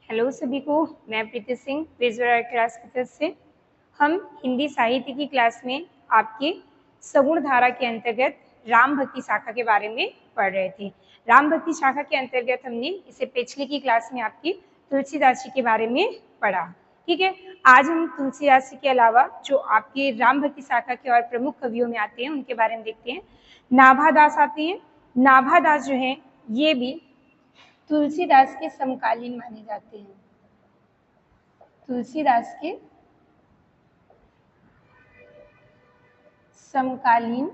Hello सभी को, मैं प्रीति सिंह विजुअल क्लास की तरफ से। हम हिंदी साहित्य की क्लास में आपके सगुण धारा के अंतर्गत राम भक्ति शाखा के बारे में पढ़ रहे थे। राम भक्ति शाखा के अंतर्गत हमने इसे पिछले की क्लास में आपकी तुलसीदास जी के बारे में पढ़ा। ठीक है, आज हम तुलसीदास जी के अलावा जो आपके राम भक्ति शाखा के और प्रमुख कवियों में आते हैं उनके बारे में देखते हैं। नाभादास आते हैं। नाभादास जो हैं ये भी तुलसीदास के समकालीन माने जाते हैं। तुलसीदास के समकालीन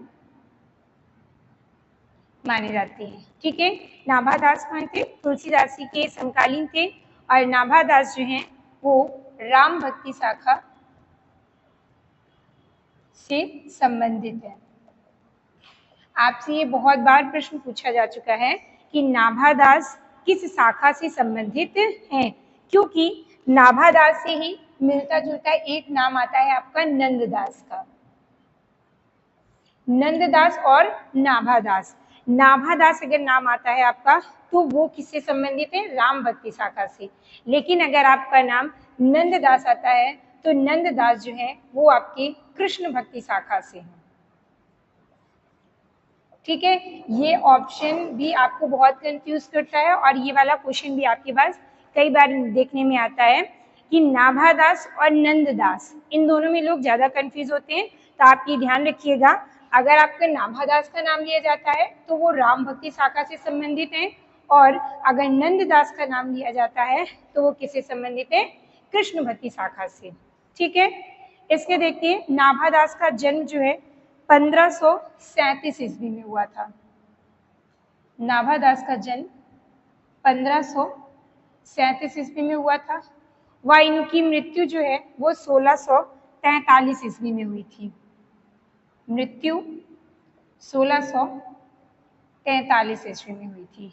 माने जाते हैं। ठीक है, नाभादास कौन थे? तुलसीदास जी के समकालीन थे और नाभादास जो हैं वो राम भक्ति शाखा से संबंधित है। आपसे ये बहुत बार प्रश्न पूछा जा चुका है कि नाभादास किस शाखा से संबंधित हैं, क्योंकि नाभादास से ही मिलता जुलता एक नाम आता है आपका नंददास का। नंददास और नाभादास, नाभादास अगर नाम आता है आपका तो वो किससे संबंधित है? राम भक्ति शाखा से। लेकिन अगर आपका नाम नंददास आता है तो नंददास जो है वो आपकी कृष्ण भक्ति शाखा से है। ठीक है, ये ऑप्शन भी आपको बहुत कंफ्यूज करता है और ये वाला क्वेश्चन भी आपके पास कई बार देखने में आता है कि नाभादास और नंददास इन दोनों में लोग ज्यादा कंफ्यूज होते हैं। तो आप ये ध्यान रखिएगा, अगर आपका नाभादास का नाम लिया जाता है तो वो राम भक्ति शाखा से संबंधित है, और अगर नंददास का नाम लिया जाता है तो वो किससे संबंधित है? कृष्ण भक्ति शाखा से। ठीक है, इसके देखिए नाभादास का जन्म जो है 1537 ईस्वी में हुआ था। नाभादास का जन्म 1537 ईस्वी में हुआ था व इनकी मृत्यु जो है वो 1643 ईस्वी में हुई थी। मृत्यु 1643 ईस्वी में हुई थी।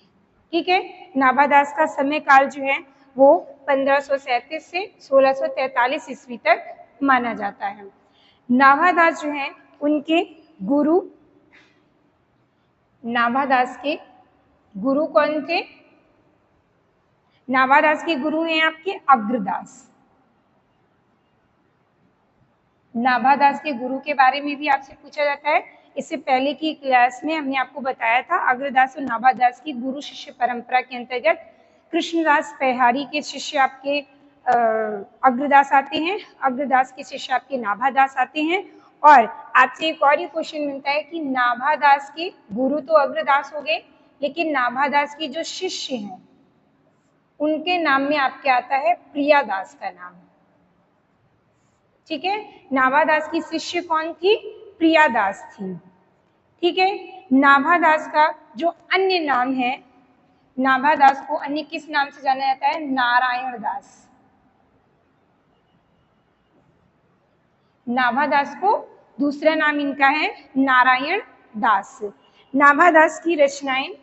ठीक है, नाभादास का समय काल जो है वो 1537 से 1643 ईस्वी तक माना जाता है। नाभादास जो है उनके गुरु, नाभादास के गुरु कौन थे? नाभादास के गुरु हैं आपके अग्रदास। नाभादास के गुरु के बारे में भी आपसे पूछा जाता है। इससे पहले की क्लास में हमने आपको बताया था अग्रदास और नाभादास की गुरु शिष्य परंपरा के अंतर्गत कृष्णदास पैहारी के शिष्य आपके अग्रदास आते हैं, अग्रदास के शिष्य आपके नाभादास आते हैं। और आपसे एक और ही क्वेश्चन मिलता है कि नाभादास के गुरु तो अग्रदास हो गए, लेकिन नाभादास के जो शिष्य हैं उनके नाम में आपके आता है प्रियादास का नाम। ठीक है, नाभादास की शिष्य कौन थी? प्रियादास थी। ठीक है, नाभादास का जो अन्य नाम है, नाभादास को अन्य किस नाम से जाना जाता है? नारायण दास। नाभादास को दूसरा नाम इनका है नारायण दास। नाभादास की रचनाएं,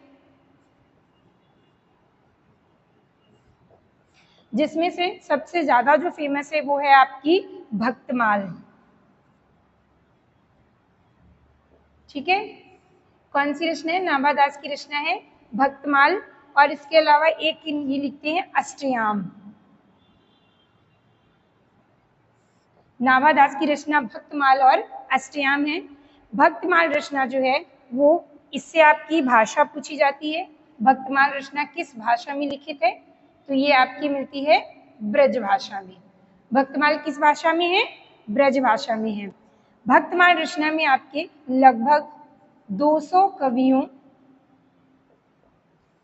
जिसमें से सबसे ज्यादा जो फेमस है वो है आपकी भक्तमाल। ठीक है, कौन सी रचना है? नाभादास की रचना है भक्तमाल, और इसके अलावा एक ये लिखते हैं अष्टयाम। नाभादास की रचना भक्तमाल और अष्टयाम है। भक्तमाल रचना जो है वो, इससे आपकी भाषा पूछी जाती है, भक्तमाल रचना किस भाषा में लिखित है? तो ये आपकी मिलती है ब्रज भाषा में। भक्तमाल किस भाषा में है? ब्रज भाषा में है। भक्तमाल रचना में आपके लगभग 200 कवियों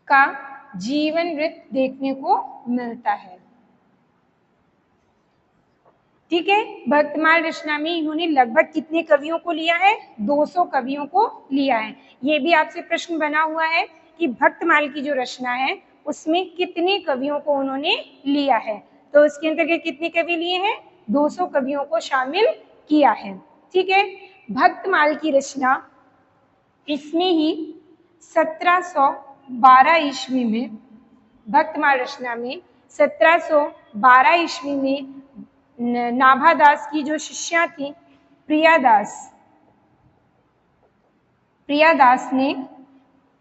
का जीवन वृत्त देखने को मिलता है। ठीक है, भक्तमाल रचना में इन्होंने लगभग कितने कवियों को लिया है? 200 कवियों को लिया है। ये भी आपसे प्रश्न बना हुआ है कि भक्तमाल की जो रचना है उसमें कितने कवियों को उन्होंने लिया है। तो उसके अंतर्गत कितने कवि लिए हैं? 200 कवियों को शामिल किया है। ठीक है, भक्तमाल की रचना, इसमें ही 1712 ईस्वी में, भक्तमाल रचना में 1712 ईस्वी में नाभादास की जो शिष्या थी प्रियादास, प्रियादास ने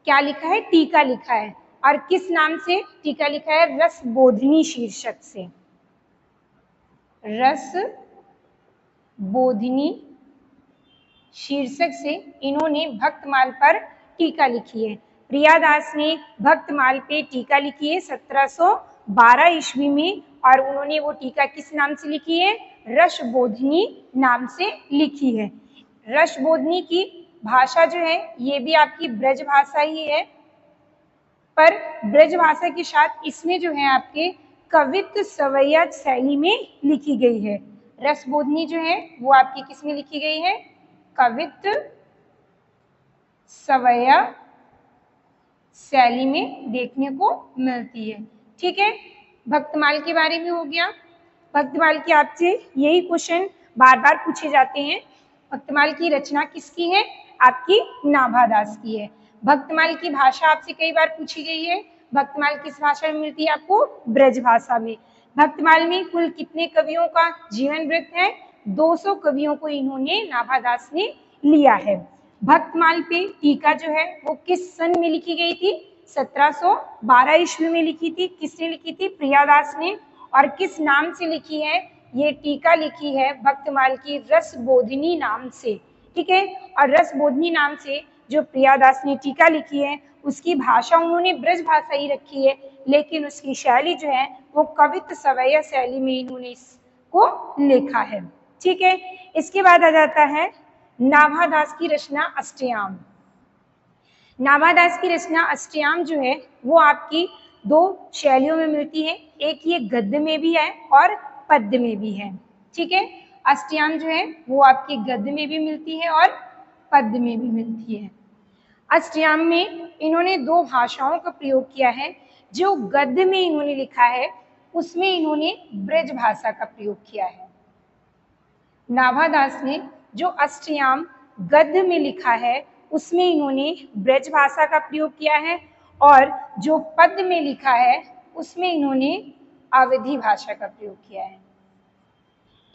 क्या लिखा है? टीका लिखा है। और किस नाम से टीका लिखा है? रसबोधिनी शीर्षक से, रसबोधिनी शीर्षक से इन्होंने भक्तमाल पर टीका लिखी है। प्रियादास ने भक्तमाल पे टीका लिखी है 1712 ईस्वी में, और उन्होंने वो टीका किस नाम से लिखी है? रसबोधिनी नाम से लिखी है। रसबोधिनी की भाषा जो है ये भी आपकी ब्रज भाषा ही है, पर ब्रज भाषा के साथ इसमें जो है आपके कवित्व सवैया शैली में लिखी गई है। रसबोधिनी जो है वो आपकी किस में लिखी गई है? कवित्व सवैया शैली में देखने को मिलती है। ठीक है, भक्तमाल के बारे में हो गया। भक्तमाल के आपसे यही क्वेश्चन बार बार पूछे जाते हैं। भक्तमाल की रचना किसकी है? आपकी नाभादास की है। भक्तमाल की भाषा आपसे कई बार पूछी गई है। भक्तमाल किस भाषा में मिलती है आपको? ब्रज भाषा में। भक्तमाल में कुल कितने कवियों का जीवन वृत्त है? 200 कवियों को इन्होंने नाभादास ने लिया है। भक्तमाल पे टीका जो है वो किस सन में लिखी गई थी? 1712 ईस्वी में लिखी थी। किसने लिखी थी? प्रियादास ने। और किस नाम से लिखी है? ये टीका लिखी है भक्तमाल की रसबोधिनी नाम से। ठीक है, और रसबोधिनी नाम से जो प्रियादास ने टीका लिखी है उसकी भाषा उन्होंने ब्रज भाषा ही रखी है, लेकिन उसकी शैली जो है वो कवित्व सवैया शैली में इन्होंने इसको लिखा है। ठीक है, इसके बाद आ जाता है नाभादास की रचना अष्टयाम। नाभादास की रचना अष्टयाम जो है वो आपकी 2 शैलियों में मिलती है। एक ये गद्य में भी है और पद्य में भी है। ठीक है, अष्टयाम जो है वो आपकी गद्य में भी मिलती है और पद्य में भी मिलती है। अष्टयाम में इन्होंने 2 भाषाओं का प्रयोग किया है। जो गद्य में इन्होंने लिखा है उसमें इन्होंने ब्रज भाषा का प्रयोग किया है। नाभादास ने जो अष्टयाम गद्य में लिखा है उसमें इन्होंने ब्रज भाषा का प्रयोग किया है, और जो पद्य में लिखा है उसमें इन्होंने अवधी भाषा का प्रयोग किया है।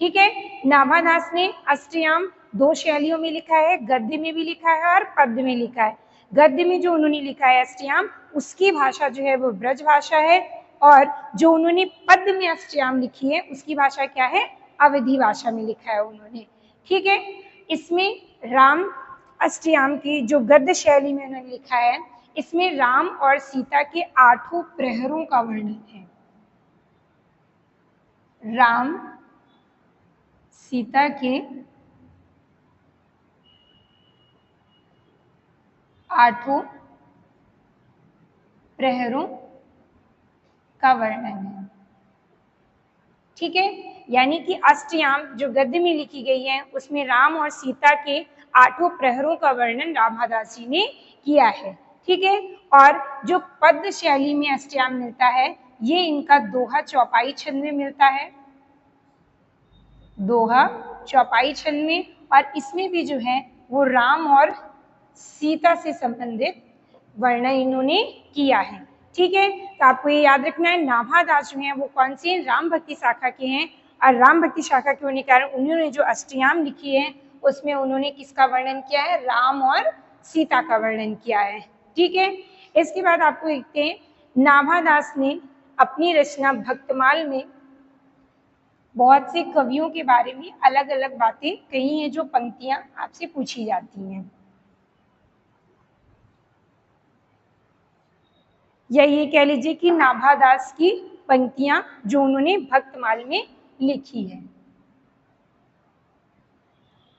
ठीक है, नाभादास ने अष्टयाम 2 शैलियों में लिखा है, गद्य में भी लिखा है और पद्य में लिखा है। गद्य में जो उन्होंने लिखा है अष्टयाम, उसकी भाषा जो है वो ब्रज भाषा है, और जो उन्होंने पद्य में अष्टयाम लिखी है उसकी भाषा क्या है? अवधी भाषा में लिखा है उन्होंने। ठीक है, इसमें राम अष्टयाम की जो गद्य शैली में उन्होंने लिखा है इसमें राम और सीता के 8 प्रहरों का वर्णन है। राम सीता के 8 प्रहरों का वर्णन है। ठीक है, यानी कि अष्टयाम जो गद्य में लिखी गई है उसमें राम और सीता के 8 प्रहरों का वर्णन नाभादास जी ने किया है। ठीक है, और जो पद्य शैली में अष्टयाम मिलता है ये इनका दोहा चौपाई छंद में मिलता है। दोहा चौपाई छंद में, और इसमें भी जो है वो राम और सीता से संबंधित वर्णन इन्होंने किया है। ठीक है, तो आपको ये याद रखना है नाभादास जो है वो कौन से? राम भक्ति शाखा के हैं, और राम भक्ति शाखा के होने के कारण उन्होंने जो अष्टयाम लिखी है उसमें उन्होंने किसका वर्णन किया है? राम और सीता का वर्णन किया है। ठीक है, इसके बाद आपको देखते हैं नाभादास ने अपनी रचना भक्तमाल में बहुत से कवियों के बारे में अलग अलग बातें कही हैं जो पंक्तियां आपसे पूछी जाती हैं, या ये कह लीजिए कि नाभादास की पंक्तियां जो उन्होंने भक्तमाल में लिखी है।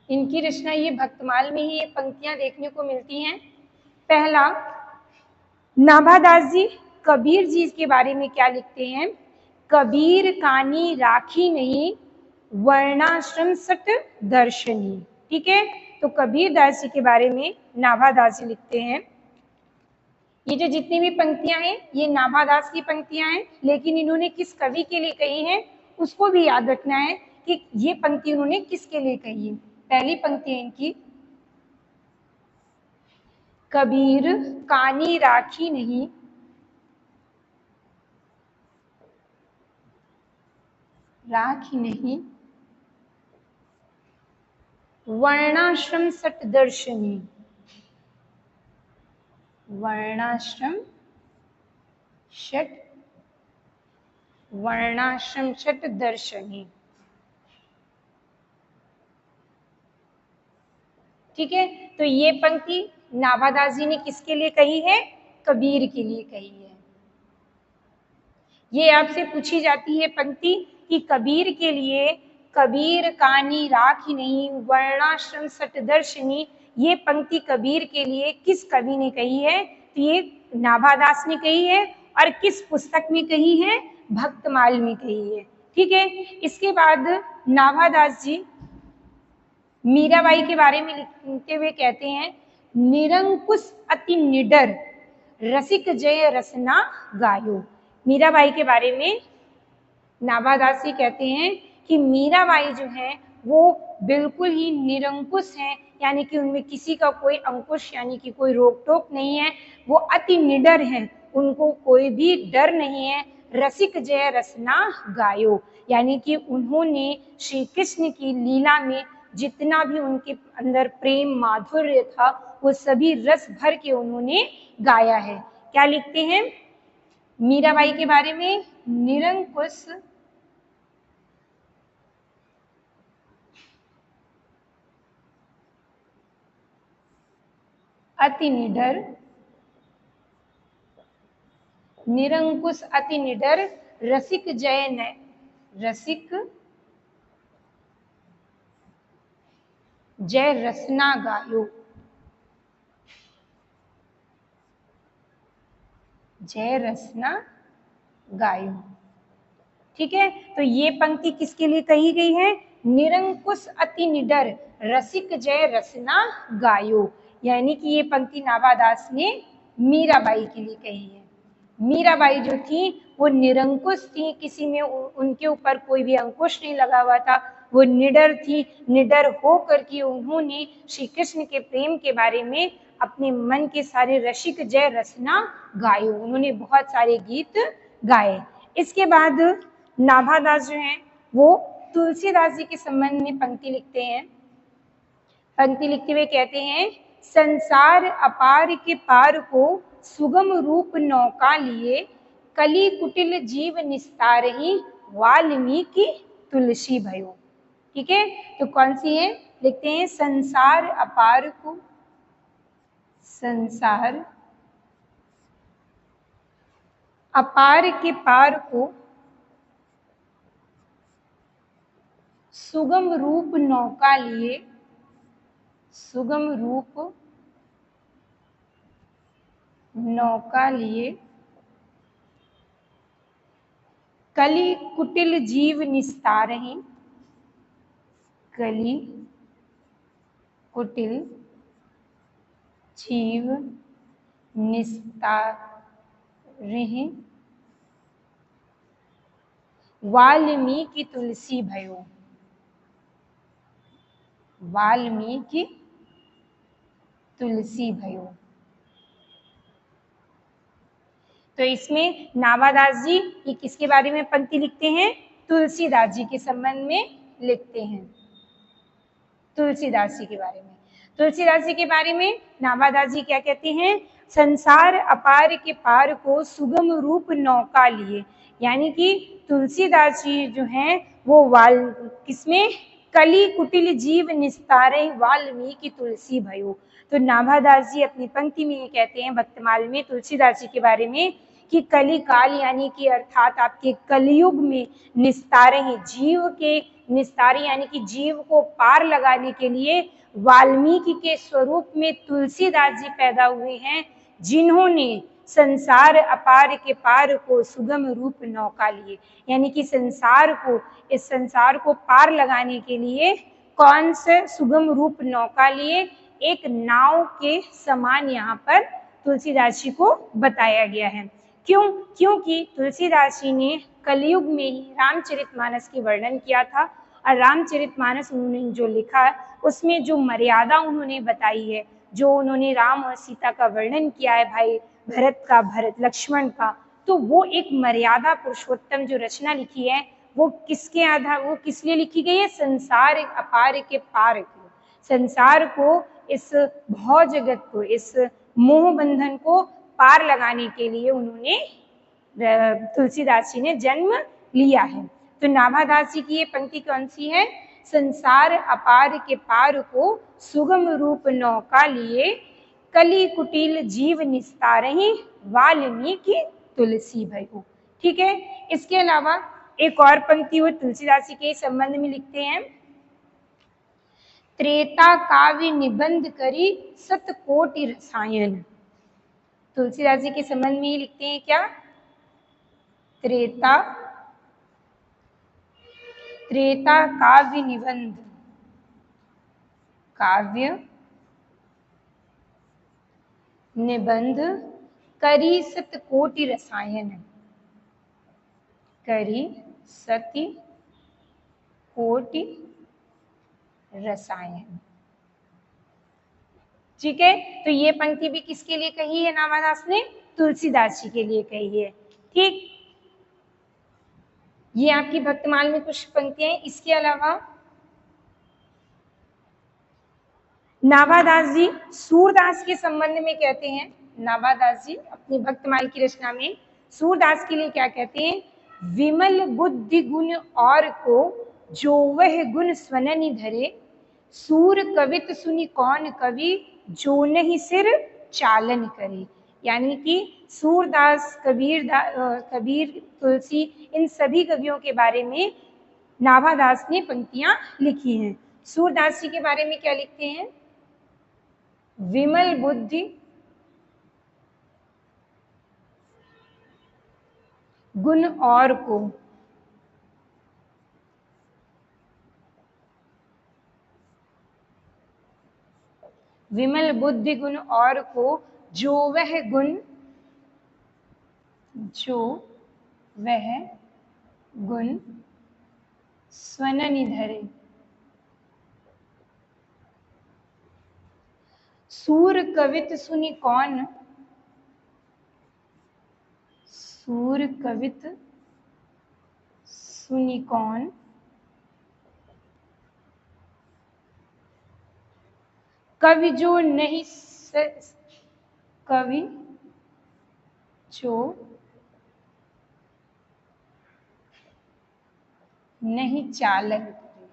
इनकी रचना ये भक्तमाल में ही ये पंक्तियां देखने को मिलती हैं। पहला, नाभादास जी कबीर जी के बारे में क्या लिखते हैं? कबीर कानी राखी नहीं, वर्णाश्रम सट दर्शनी। ठीक है, तो कबीर दास जी के बारे में नाभादास जी लिखते हैं। ये जो जितनी भी पंक्तियां हैं ये नाभादास की पंक्तियां हैं, लेकिन इन्होंने किस कवि के लिए कही है उसको भी याद रखना है कि ये पंक्ति उन्होंने किसके लिए कही है। पहली पंक्ति है इनकी, कबीर कानी राखी नहीं, राखी नहीं, वर्णाश्रम सट दर्शनी, वर्णाश्रम षट वर्णाश्रम षट दर्शनी। ठीक है, तो ये पंक्ति नाभादास जी ने किसके लिए कही है? कबीर के लिए कही है। ये आपसे पूछी जाती है पंक्ति कि कबीर के लिए कबीर कानी राखी नहीं वर्णाश्रम सटदर्शनी, ये पंक्ति कबीर के लिए किस कवि ने कही है? तो ये नाभादास ने कही है। और किस पुस्तक में कही है? भक्तमाल में कही है। ठीक है, इसके बाद नाभादास जी मीराबाई के बारे में लिखते हुए कहते हैं, निरंकुश अति निडर रसिक जय रसना गायो। मीराबाई के बारे में नाभादास जी कहते हैं कि मीराबाई जो है वो बिल्कुल ही निरंकुश हैं, यानी कि उनमें किसी का कोई अंकुश यानी कि कोई रोक टोक नहीं है। वो अति निडर हैं, उनको कोई भी डर नहीं है। रसिक जय रसना गायो, यानी कि उन्होंने श्री कृष्ण की लीला में जितना भी उनके अंदर प्रेम माधुर्य था वो सभी रस भर के उन्होंने गाया है। क्या लिखते हैं मीराबाई के बारे में? निरंकुश अति निडर, निरंकुश अति निडर रसिक जय न रसिक जय रसना गायो। जय रसना गायो। ठीक है, तो ये पंक्ति किसके लिए कही गई है? निरंकुश अति निडर रसिक जय रसना गायो, यानी कि ये पंक्ति नाभादास ने मीराबाई के लिए कही है। मीराबाई जो थी वो निरंकुश थी, किसी में उनके ऊपर कोई भी अंकुश नहीं लगा हुआ था। वो निडर थी, निडर हो करके उन्होंने श्री कृष्ण के प्रेम के बारे में अपने मन के सारे रसिक जय रसना गायो। उन्होंने बहुत सारे गीत गाए। इसके बाद नाभादास जो हैं वो तुलसीदास जी के संबंध में पंक्ति लिखते हैं। पंक्ति लिखते हुए कहते हैं, संसार अपार के पार को सुगम रूप नौका लिए, कली कुटिल जीव निस्तार ही वाल्मीकि तुलसी भयो। ठीक है, तो कौन सी है? लिखते हैं, संसार अपार को, संसार अपार के पार को सुगम रूप नौका लिए, सुगम रूप नौका लिए, कली कुटिल जीव निस्तारहि, कली कुटिल जीव निस्तारहि वाल्मीकि तुलसी भयो। वाल्मीकि तुलसी भयो। तो इसमें नाभादास जी ये किसके बारे में पंक्ति लिखते हैं? तुलसीदास जी के संबंध में लिखते हैं। तुलसीदास जी के बारे में, तुलसीदास जी के बारे में नाभादास जी क्या कहते हैं? संसार अपार के पार को सुगम रूप नौका लिए, यानी कि तुलसीदास जी जो हैं वो किसमें? कली कुटिल जीव निस्तारे वाल्मीकि तुलसी भयो। तो नाभादास जी अपनी पंक्ति में ये कहते हैं भक्तमाल में तुलसीदास जी के बारे में कि कली काल यानी कि अर्थात आपके कलयुग में निस्तारे हैं, जीव के निस्तारे यानी कि जीव को पार लगाने के लिए वाल्मीकि के स्वरूप में तुलसीदास जी पैदा हुए हैं, जिन्होंने संसार अपार के पार को सुगम रूप नौका लिए, यानी कि संसार को, इस संसार को पार लगाने के लिए कौन से सुगम रूप नौका लिए? एक नाव के समान यहाँ पर तुलसीदास जी को बताया गया है। क्यों? क्योंकि तुलसीदास जी ने कलयुग में ही रामचरितमानस की वर्णन किया था, और रामचरितमानस उन्होंने जो लिखा है उसमें जो मर्यादा उन्होंने बताई है, जो उन्होंने राम और सीता का वर्णन किया है, भाई भरत का, भरत लक्ष्मण का, तो वो एक मर्यादा पुरुषोत्तम जो रचना लिखी है वो किसके आधार, वो किस लिए लिखी गई है? संसार अपार के पार को, संसार को, इस भव जगत को, इस मोह बंधन को पार लगाने के लिए उन्होंने तुलसीदास जी ने जन्म लिया है। तो नाभादास जी की ये पंक्ति कौन सी है? संसार अपार के पार को सुगम रूप नौका लिए, कली कुटिल जीव निस्तारहि, वाल्मीकि तुलसी भयो। ठीक है। इसके अलावा एक और पंक्ति वो तुलसीदास जी के संबंध में लिखते हैं, त्रेता काव्य निबंध करी सतकोटि रसायन। तुलसीदास जी के संबंध में ही लिखते हैं क्या? त्रेता काव्य निबंध, काव्य निबंध करी सतकोटि रसायन, करी सति कोटि रसायन। ठीक है। तो ये पंक्ति भी किसके लिए कही है नाभादास ने? तुलसीदास जी के लिए कही है। ठीक, ये आपकी भक्तमाल में कुछ पंक्तियां हैं। इसके अलावा नाभादास जी सूरदास के संबंध में कहते हैं, नाभादास जी अपनी भक्तमाल की रचना में सूरदास के लिए क्या कहते हैं? विमल बुद्धि गुण और को जो वह गुण स्वननि धरे, सूर कवित सुनि कौन कवि, जो नहीं सिर चालन करे। यानी कि सूरदास, कबीर, तुलसी, इन सभी कवियों के बारे में नाभादास ने पंक्तियां लिखी हैं। सूरदास जी के बारे में क्या लिखते हैं? विमल बुद्धि गुण और को, विमल बुद्धि गुण और को जो वह गुण स्वननि धरे, सूर कवित सुनि कौन, सूर कवित सुनि कौन, कवि जो नहीं कवि जो नहीं चालन करे।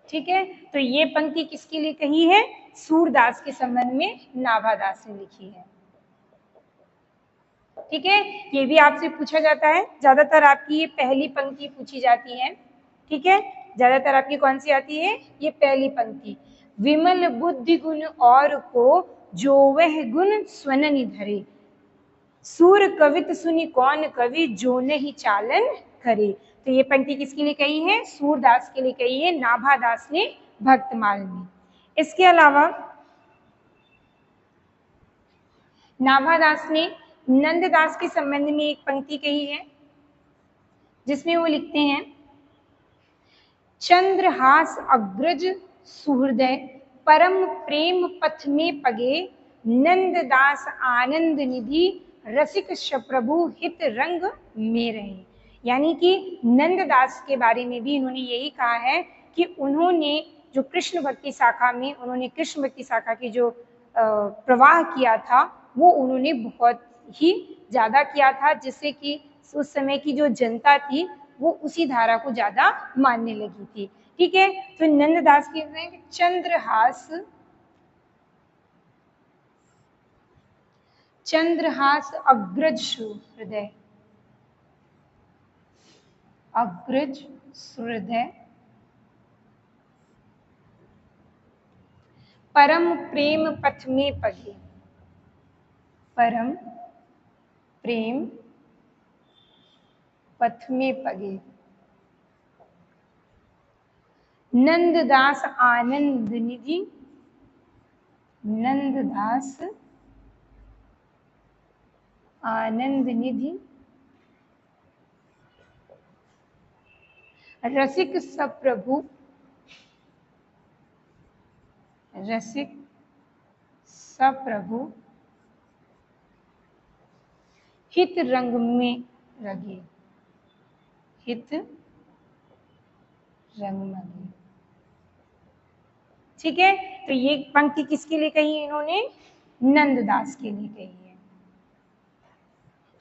ठीक है। तो ये पंक्ति किसके लिए कही है? सूरदास के संबंध में नाभादास ने लिखी है। ठीक है। ये भी आपसे पूछा जाता है, ज्यादातर आपकी ये पहली पंक्ति पूछी जाती है। ठीक है। ज्यादातर आपकी कौन सी आती है? ये पहली पंक्ति, विमल बुद्धि गुण और को जो वह गुण स्वननि धरे, सूर कवित सुनि कौन कवि, जो नहीं चालन करे। तो ये पंक्ति किसके लिए कही है? सूरदास के लिए कही है, नाभादास ने भक्तमाल में। इसके अलावा नाभादास ने नंददास के संबंध में एक पंक्ति कही है, जिसमें वो लिखते हैं, चंद्रहास अग्रज सुहृदय, परम प्रेम पथ में पगे, नंददास आनंद निधि, रसिक प्रभु हित रंग में रहे। यानी कि नंददास के बारे में भी इन्होंने यही कहा है कि उन्होंने जो कृष्ण भक्ति शाखा में, उन्होंने कृष्ण भक्ति शाखा की जो प्रवाह किया था, वो उन्होंने बहुत ही ज्यादा किया था, जिससे कि उस समय की जो जनता थी वो उसी धारा को ज्यादा मानने लगी थी। ठीक है। तो नंददास के चंद्रहास अग्रज हृदय, अग्रज हृदय, परम प्रेम पथ में पगे, परम प्रेम पथ में पगे, नंददास आनंद निधि, नंददास आनंद निधि, रसिक सप्रभु, रसिक सप्रभु हित रंग में रगे, हित रंग में लगे। ठीक है। तो ये पंक्ति किसके लिए कही इन्होंने? नंददास के लिए कही है।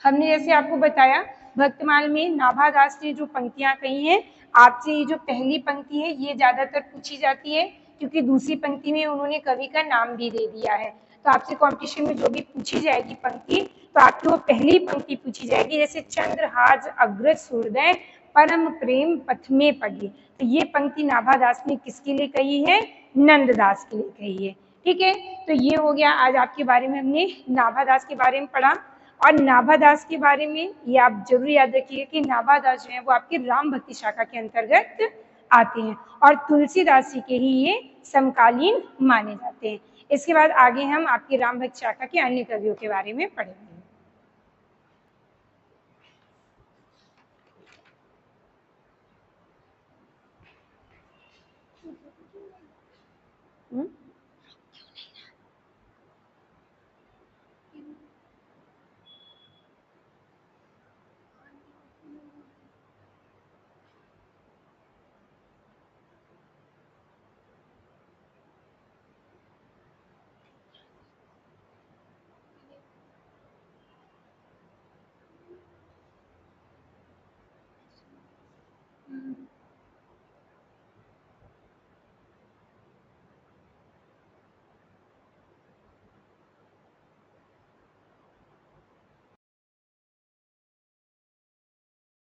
हमने जैसे आपको बताया भक्तमाल में नाभादास ने जो पंक्तियां कही हैं, आपसे ये जो पहली पंक्ति है ये ज्यादातर पूछी जाती है, क्योंकि दूसरी पंक्ति में उन्होंने कवि का नाम भी दे दिया है। तो आपसे कंपटीशन में जो भी पूछी जाएगी पंक्ति, तो आपकी वो पहली पंक्ति पूछी जाएगी, जैसे चंद्रहाज अग्रज सूर्योदय परम प्रेम पथ में पगे। तो ये पंक्ति नाभादास ने किसके लिए कही है? नंददास के लिए कही है। ठीक है, तो ये हो गया आज आपके बारे में, हमने नाभादास के बारे में पढ़ा। और नाभादास के बारे में ये आप जरूर याद रखिए कि नाभादास जो है वो आपकी राम भक्ति शाखा के अंतर्गत आते हैं और तुलसीदास जी के ही ये समकालीन माने जाते हैं। इसके बाद आगे हम आपकी राम भक्ति शाखा के अन्य कवियों के बारे में पढ़ेंगे।